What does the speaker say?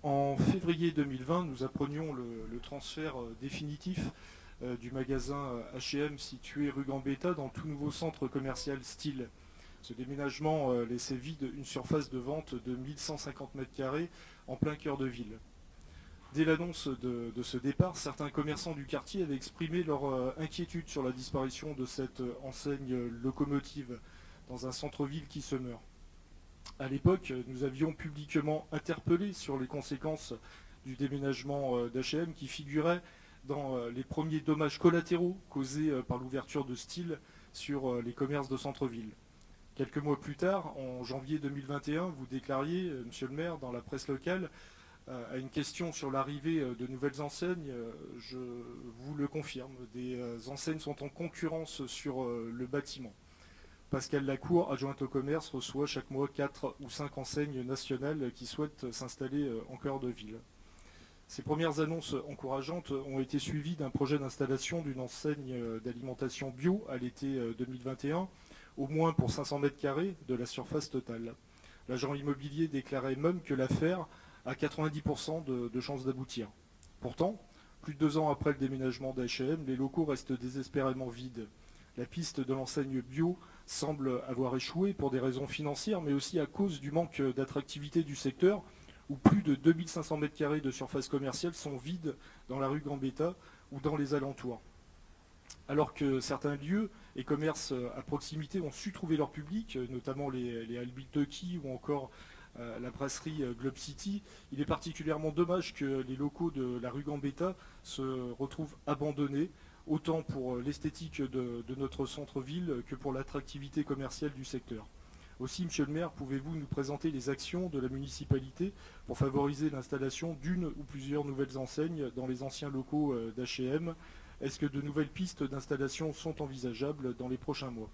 En février 2020, nous apprenions le transfert définitif du magasin H&M situé rue Gambetta dans le tout nouveau centre commercial Style. Ce déménagement laissait vide une surface de vente de 1150 m² en plein cœur de ville. Dès l'annonce de ce départ, certains commerçants du quartier avaient exprimé leur inquiétude sur la disparition de cette enseigne locomotive dans un centre-ville qui se meurt. À l'époque, nous avions publiquement interpellé sur les conséquences du déménagement d'H&M qui figurait dans les premiers dommages collatéraux causés par l'ouverture de Style sur les commerces de centre-ville. Quelques mois plus tard, en janvier 2021, vous déclariez, monsieur le maire, dans la presse locale, à une question sur l'arrivée de nouvelles enseignes, je vous le confirme, des enseignes sont en concurrence sur le bâtiment. Pascal Lacour, adjointe au commerce, reçoit chaque mois 4 ou 5 enseignes nationales qui souhaitent s'installer en cœur de ville. Ces premières annonces encourageantes ont été suivies d'un projet d'installation d'une enseigne d'alimentation bio à l'été 2021, au moins pour 500 m² de la surface totale. L'agent immobilier déclarait même que l'affaire a 90% de chances d'aboutir. Pourtant, plus de 2 ans après le déménagement d'H&M, les locaux restent désespérément vides. La piste de l'enseigne bio semble avoir échoué pour des raisons financières, mais aussi à cause du manque d'attractivité du secteur, où plus de 2500 m² de surface commerciale sont vides dans la rue Gambetta ou dans les alentours. Alors que certains lieux et commerces à proximité ont su trouver leur public, notamment les Albuquerque ou encore la brasserie Globe City, il est particulièrement dommage que les locaux de la rue Gambetta se retrouvent abandonnés, autant pour l'esthétique de notre centre-ville que pour l'attractivité commerciale du secteur. Aussi, monsieur le maire, pouvez-vous nous présenter les actions de la municipalité pour favoriser l'installation d'une ou plusieurs nouvelles enseignes dans les anciens locaux d'H&M? Est-ce que de nouvelles pistes d'installation sont envisageables dans les prochains mois?